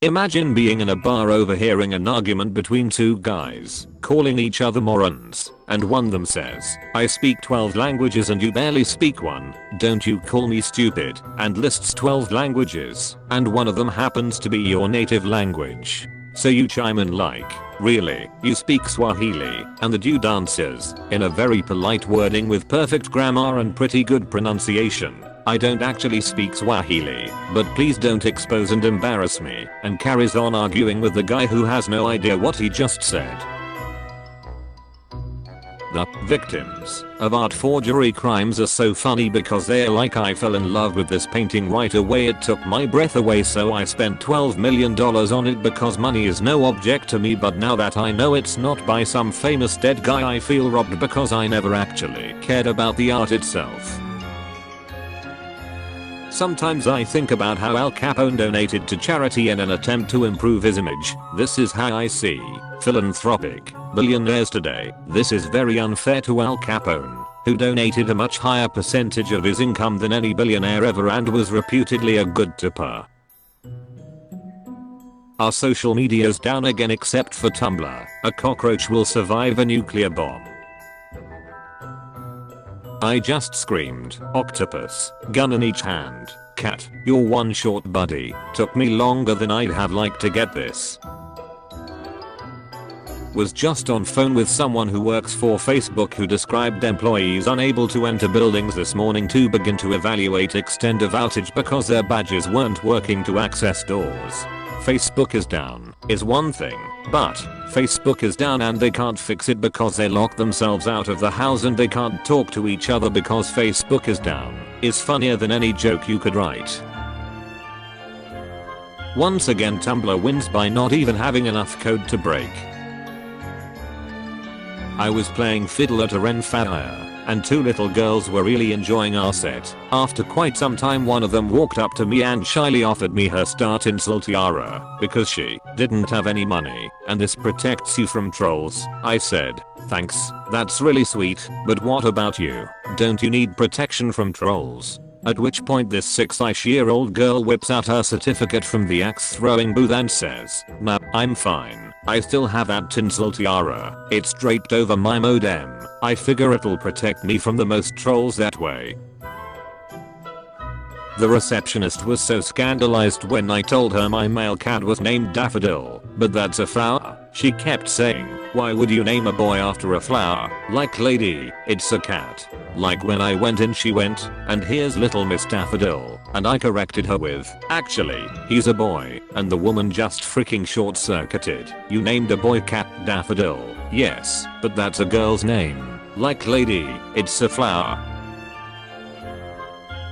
Imagine being in a bar overhearing an argument between two guys, calling each other morons, and one of them says, "I speak 12 languages and you barely speak one, don't you call me stupid," and lists 12 languages, and one of them happens to be your native language. So you chime in like, "Really, you speak Swahili?" And the dude answers, in a very polite wording with perfect grammar and pretty good pronunciation, "I don't actually speak Swahili, but please don't expose and embarrass me," and carries on arguing with the guy who has no idea what he just said. The victims of art forgery crimes are so funny because they're like, "I fell in love with this painting right away, it took my breath away, so I spent $12 million on it because money is no object to me, but now that I know it's not by some famous dead guy I feel robbed because I never actually cared about the art itself." Sometimes I think about how Al Capone donated to charity in an attempt to improve his image. This is how I see philanthropic billionaires today. This is very unfair to Al Capone, who donated a much higher percentage of his income than any billionaire ever and was reputedly a good tipper. Our social media's down again except for Tumblr. A cockroach will survive a nuclear bomb. I just screamed, "Octopus, gun in each hand, cat, you're one short buddy, took me longer than I'd have liked to get this." Was just on phone with someone who works for Facebook who described employees unable to enter buildings this morning to begin to evaluate extent of outage because their badges weren't working to access doors. Facebook is down is one thing, but Facebook is down and they can't fix it because they locked themselves out of the house and they can't talk to each other because Facebook is down is funnier than any joke you could write. Once again Tumblr wins by not even having enough code to break. I was playing fiddle at a Ren fair, and two little girls were really enjoying our set. After quite some time one of them walked up to me and shyly offered me her start insult tiara because she didn't have any money, and this protects you from trolls. I said, "Thanks, that's really sweet, but what about you? Don't you need protection from trolls?" At which point this 6-ish-year-old girl whips out her certificate from the axe throwing booth and says, "Nah, I'm fine. I still have that tinsel tiara. It's draped over my modem. I figure it'll protect me from the most trolls that way." The receptionist was so scandalized when I told her my male cat was named Daffodil, but that's a flower. She kept saying, "Why would you name a boy after a flower? Like, lady, it's a cat." Like when I went in she went, "And here's little Miss Daffodil," and I corrected her with, "Actually, he's a boy," and the woman just freaking short-circuited. "You named a boy cat Daffodil?" "Yes, but that's a girl's name." Like, lady, it's a flower.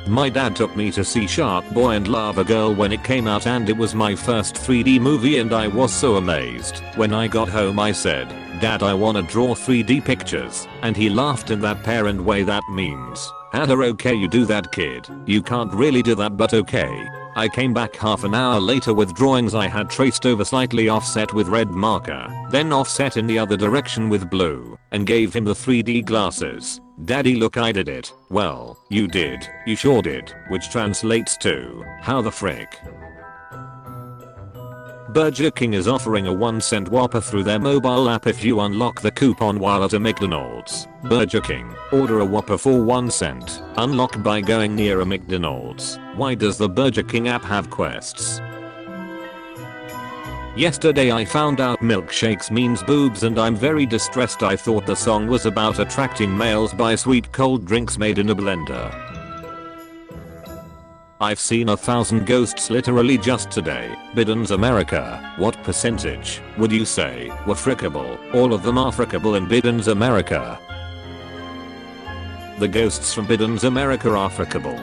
My dad took me to see Shark Boy and Lava Girl when it came out and it was my first 3D movie and I was so amazed. When I got home I said, "Dad, I wanna draw 3D pictures," and he laughed in that parent way that means, "Haha, okay, you do that, kid. You can't really do that, but okay." I came back half an hour later with drawings I had traced over slightly offset with red marker, then offset in the other direction with blue, and gave him the 3D glasses. "Daddy, look, I did it." "Well, you did. You sure did." Which translates to, "How the frick?" Burger King is offering a 1-cent Whopper through their mobile app if you unlock the coupon while at a McDonald's. Burger King, order a Whopper for 1 cent. Unlock by going near a McDonald's. Why does the Burger King app have quests? Yesterday I found out milkshakes means boobs and I'm very distressed. I thought the song was about attracting males by sweet cold drinks made in a blender. I've seen 1,000 ghosts literally just today. Biden's America. What percentage would you say were frickable? All of them are frickable in Biden's America. The ghosts from Biden's America are frickable.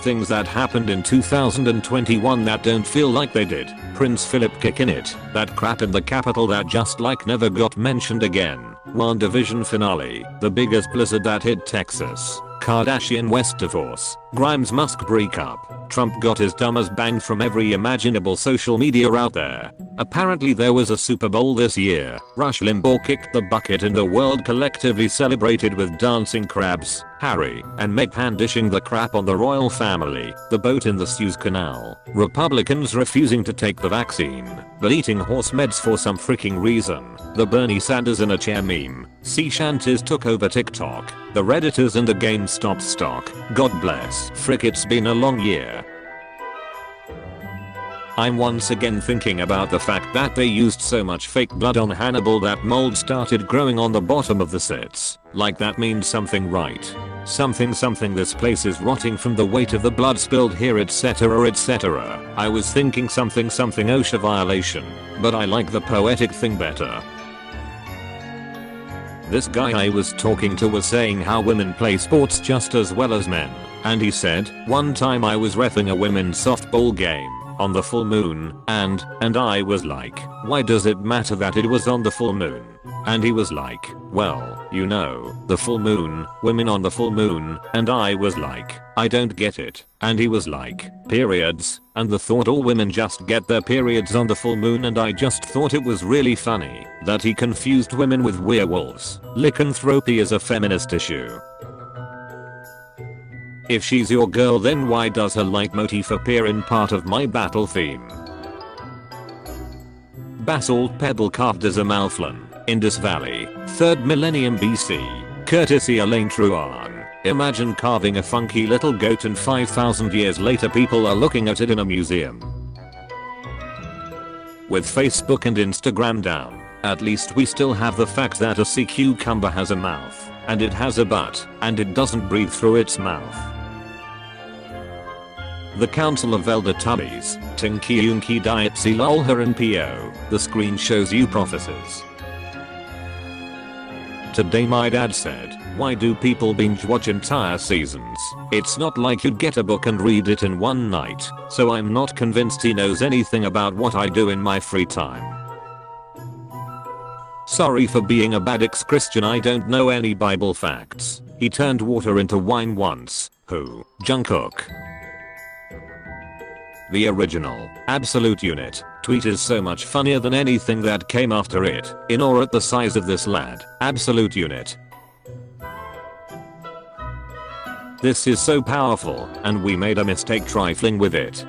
Things that happened in 2021 that don't feel like they did. Prince Philip kicking it. That crap in the Capitol that just like never got mentioned again. WandaVision finale. The biggest blizzard that hit Texas. Kardashian West divorce. Grimes Musk breakup. Trump got his dumbass banged from every imaginable social media out there. Apparently there was a Super Bowl this year. Rush Limbaugh kicked the bucket and the world collectively celebrated with dancing crabs, Harry and Meghan dishing the crap on the royal family, the boat in the Suez Canal, Republicans refusing to take the vaccine, but eating horse meds for some freaking reason, the Bernie Sanders in a chair meme, sea shanties took over TikTok, the Redditors and the GameStop stock, God bless. Frick, it's been a long year. I'm once again thinking about the fact that they used so much fake blood on Hannibal that mold started growing on the bottom of the sets. Like that means something, right? Something this place is rotting from the weight of the blood spilled here, etc etc. I was thinking something OSHA violation, but I like the poetic thing better. This guy I was talking to was saying how women play sports just as well as men, and he said, one time I was reffing a women's softball game on the full moon, and I was like, why does it matter that it was on the full moon? And he was like, well, you know, the full moon, women on the full moon, and I was like, I don't get it. And he was like, periods, and the thought all women just get their periods on the full moon, and I just thought it was really funny that he confused women with werewolves. Lycanthropy is a feminist issue. If she's your girl, then why does her leitmotif appear in part of my battle theme? Basalt pebble carved as a Malflin, Indus Valley, 3rd millennium BC, courtesy Elaine Truan. Imagine carving a funky little goat and 5,000 years later people are looking at it in a museum. With Facebook and Instagram down, at least we still have the fact that a sea cucumber has a mouth, and it has a butt, and it doesn't breathe through its mouth. The Council of Elder Tubbies, Tinky Unky Dietsy Lolher and P.O. The screen shows you prophecies. Today my dad said, why do people binge watch entire seasons? It's not like you'd get a book and read it in one night, so I'm not convinced he knows anything about what I do in my free time. Sorry for being a bad ex-Christian, I don't know any Bible facts. He turned water into wine once. Who? Jungkook. The original, absolute unit, tweet is so much funnier than anything that came after it, in or at the size of this lad, absolute unit. This is so powerful, and we made a mistake trifling with it.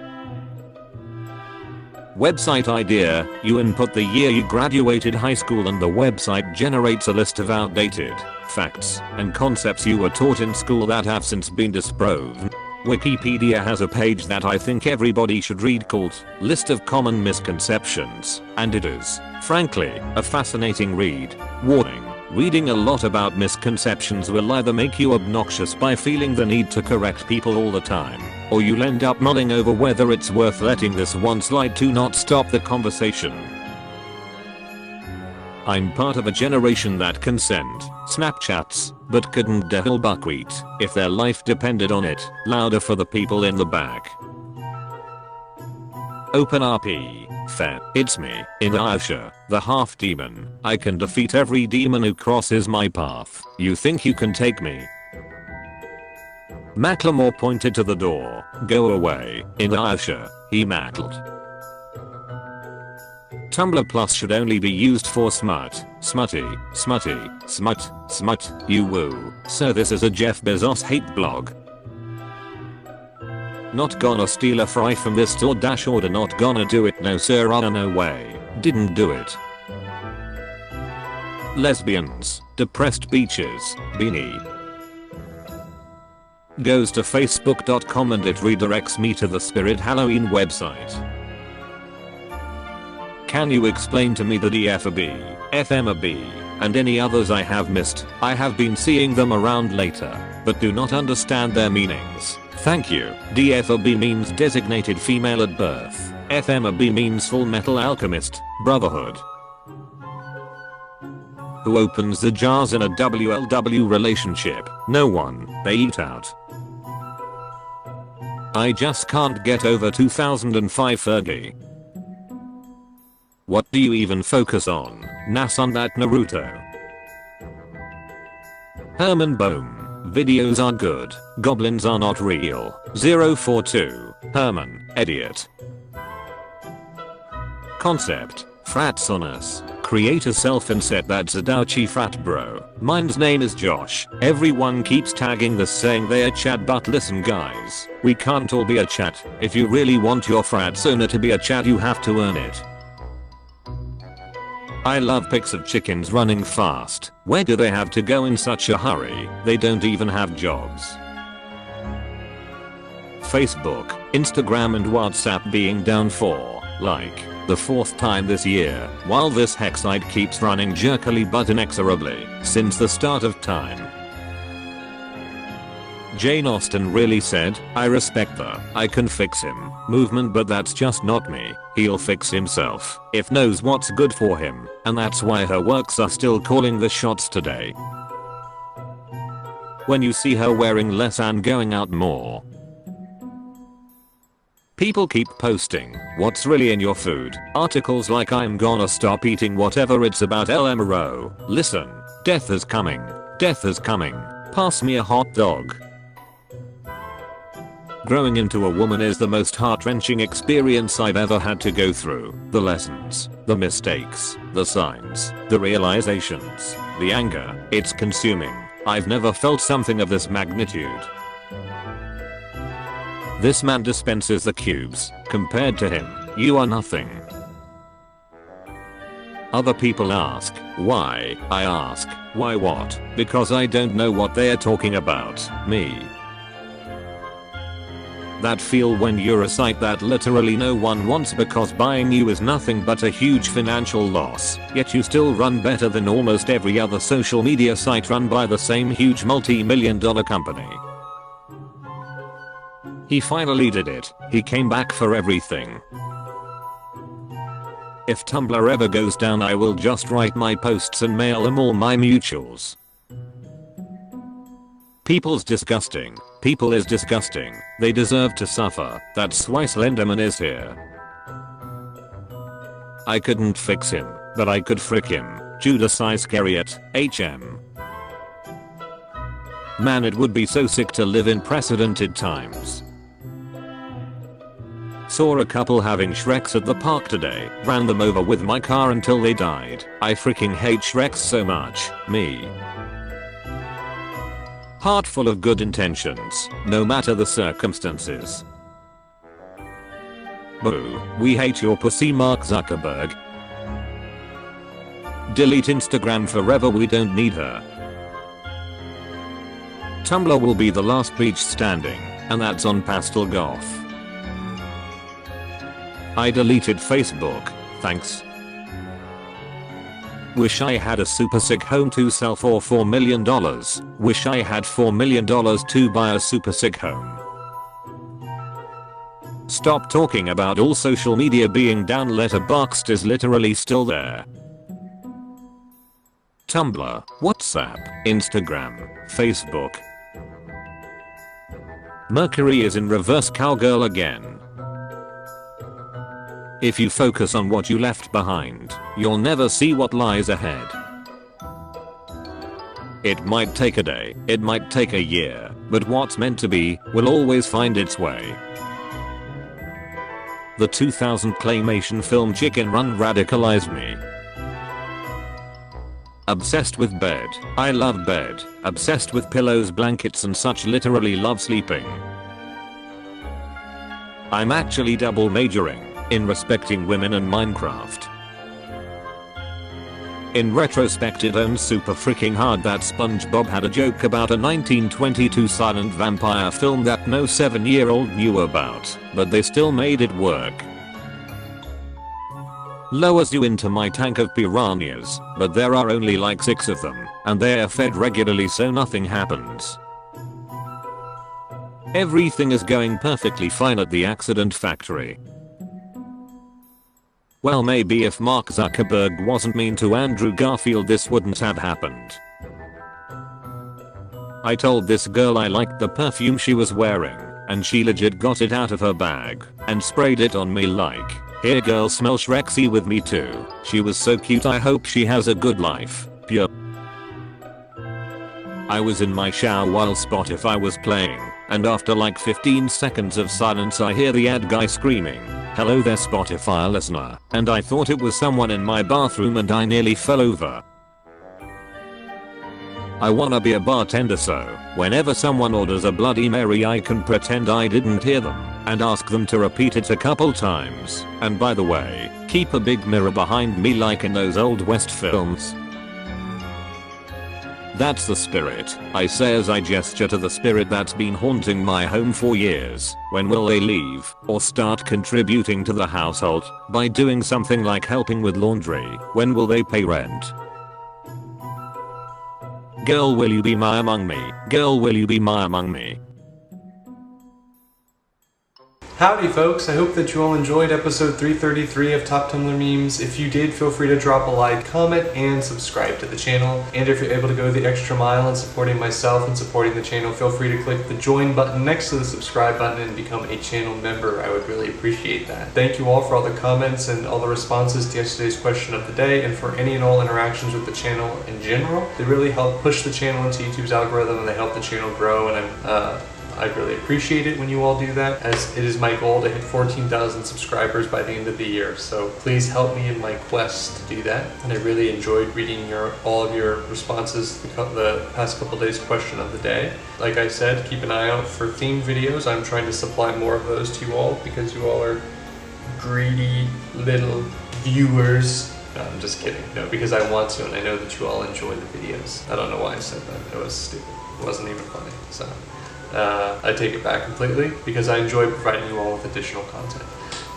Website idea, you input the year you graduated high school and the website generates a list of outdated facts and concepts you were taught in school that have since been disproven. Wikipedia has a page that I think everybody should read called List of Common Misconceptions, and it is, frankly, a fascinating read. Warning: reading a lot about misconceptions will either make you obnoxious by feeling the need to correct people all the time, or you'll end up mulling over whether it's worth letting this one slide to not stop the conversation. I'm part of a generation that can send Snapchats, but couldn't dial buckwheat if their life depended on it. Louder for the people in the back. Open RP. Fair. It's me, Inuyasha, the half demon. I can defeat every demon who crosses my path. You think you can take me? Macklemore pointed to the door. Go away, Inuyasha, he mackled. Tumblr Plus should only be used for smut, smutty, smutty, smut, smut, you woo. So this is a Jeff Bezos hate blog. Not gonna steal a fry from this store dash order, not gonna do it, no sir, no way, didn't do it. Lesbians, depressed beaches, beanie. Goes to facebook.com and it redirects me to the Spirit Halloween website. Can you explain to me the DFAB, FMAB, and any others I have missed? I have been seeing them around later, but do not understand their meanings. Thank you. DFAB means designated female at birth. FMAB means Full Metal Alchemist, Brotherhood. Who opens the jars in a WLW relationship? No one. They eat out. I just can't get over 2005 Fergie. What do you even focus on? Nas on that Naruto. Herman Bohm. Videos are good. Goblins are not real. 042. Herman, idiot. Concept. Frats on us. Create a self and set that's a douchey frat bro. Mine's name is Josh. Everyone keeps tagging this saying they're chat, but listen guys, we can't all be a chat. If you really want your frat owner to be a chat, you have to earn it. I love pics of chickens running fast. Where do they have to go in such a hurry? They don't even have jobs. Facebook, Instagram and WhatsApp being down for, like, the fourth time this year, while this hex site keeps running jerkily but inexorably since the start of time. Jane Austen really said, I respect the "I can fix him" movement, but that's just not me. He'll fix himself if knows what's good for him, and that's why her works are still calling the shots today. When you see her wearing less and going out more. People keep posting "what's really in your food" articles like I'm gonna stop eating whatever it's about. LMRO. Listen, death is coming. Death is coming. Pass me a hot dog. Growing into a woman is the most heart-wrenching experience I've ever had to go through. The lessons, the mistakes, the signs, the realizations, the anger, it's consuming. I've never felt something of this magnitude. This man dispenses the cubes. Compared to him, you are nothing. Other people ask, why? I ask, why what? Because I don't know what they are talking about. Me. That feel when you're a site that literally no one wants because buying you is nothing but a huge financial loss, yet you still run better than almost every other social media site run by the same huge multi-million-dollar company. He finally did it. He came back for everything. If Tumblr ever goes down, I will just write my posts and mail them all my mutuals. People's disgusting. People is disgusting. They deserve to suffer. That's why Slenderman is here. I couldn't fix him, but I could frick him. Judas Iscariot, HM. Man, it would be so sick to live in precedented times. Saw a couple having Shreks at the park today. Ran them over with my car until they died. I freaking hate Shreks so much. Me. Heart full of good intentions, no matter the circumstances. Boo. We hate your pussy, Mark Zuckerberg. Delete Instagram forever, we don't need her. Tumblr will be the last beach standing, and that's on Pastel Golf. I deleted Facebook, thanks. Wish I had a super sick home to sell for $4 million. Wish I had $4 million to buy a super sick home. Stop talking about all social media being down. Letterboxd is literally still there. Tumblr, WhatsApp, Instagram, Facebook. Mercury is in reverse cowgirl again. If you focus on what you left behind, you'll never see what lies ahead. It might take a day, it might take a year, but what's meant to be will always find its way. The 2000 claymation film Chicken Run radicalized me. Obsessed with bed. I love bed. Obsessed with pillows, blankets and such. Literally love sleeping. I'm actually double majoring in respecting women and Minecraft. In retrospect, it owns super freaking hard that SpongeBob had a joke about a 1922 silent vampire film that no 7-year-old knew about, but they still made it work. Lowers you into my tank of piranhas, but there are only like 6 of them, and they are fed regularly so nothing happens. Everything is going perfectly fine at the accident factory. Well, maybe if Mark Zuckerberg wasn't mean to Andrew Garfield, this wouldn't have happened. I told this girl I liked the perfume she was wearing, and she legit got it out of her bag and sprayed it on me like, "Here girl, smell Shrexy with me too." She was so cute. I hope she has a good life. Pure. I was in my shower while Spotify was playing, and after like 15 seconds of silence I hear the ad guy screaming, "Hello there Spotify listener," and I thought it was someone in my bathroom and I nearly fell over. I wanna be a bartender, so whenever someone orders a Bloody Mary I can pretend I didn't hear them and ask them to repeat it a couple times. And by the way, keep a big mirror behind me like in those old West films. That's the spirit, I say as I gesture to the spirit that's been haunting my home for years. When will they leave or start contributing to the household by doing something like helping with laundry? When will they pay rent? Girl, will you be my among me? Girl, will you be my among me? Howdy folks, I hope that you all enjoyed episode 333 of Top Tumblr Memes. If you did, feel free to drop a like, comment, and subscribe to the channel. And if you're able to go the extra mile in supporting myself and supporting the channel, feel free to click the join button next to the subscribe button and become a channel member. I would really appreciate that. Thank you all for all the comments and all the responses to yesterday's question of the day, and for any and all interactions with the channel in general. They really help push the channel into YouTube's algorithm and they help the channel grow, and I really appreciate it when you all do that, as it is my goal to hit 14,000 subscribers by the end of the year. So please help me in my quest to do that. And I really enjoyed reading all of your responses to the past couple days' question of the day. Like I said, keep an eye out for themed videos. I'm trying to supply more of those to you all because you all are greedy little viewers. No, I'm just kidding. No, because I want to, and I know that you all enjoy the videos. I don't know why I said that. It was stupid. It wasn't even funny. So I take it back completely because I enjoy providing you all with additional content,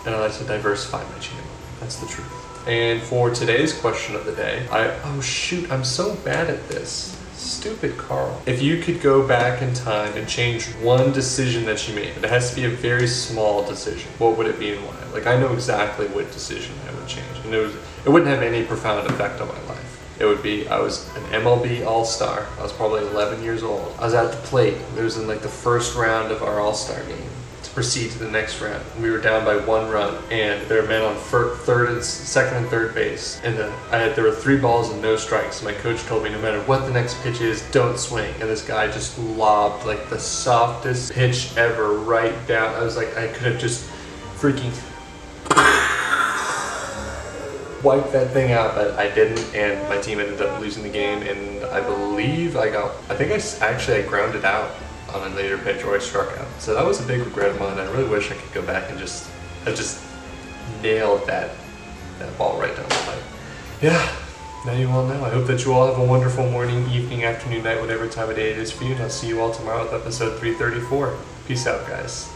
and I like to diversify my channel. That's the truth. And for today's question of the day, oh shoot, I'm so bad at this. Stupid Carl. If you could go back in time and change one decision that you made, but it has to be a very small decision, what would it be and why? Like, I know exactly what decision I would change, and it wouldn't have any profound effect on my life. It would be, I was an MLB All-Star. I was probably 11 years old. I was at the plate. It was in like the first round of our All-Star game to proceed to the next round. We were down by 1 run, and there were men on second and third base. And there were 3 balls and no strikes. My coach told me no matter what the next pitch is, don't swing. And this guy just lobbed like the softest pitch ever right down. I was like, I could have just freaking wiped that thing out, but I didn't, and my team ended up losing the game, and I believe I grounded out on a later pitch, or I struck out. So that was a big regret of mine. I really wish I could go back and just nailed that ball right down the pipe. Yeah, now you all know. I hope that you all have a wonderful morning, evening, afternoon, night, whatever time of day it is for you, and I'll see you all tomorrow with episode 334. Peace out, guys.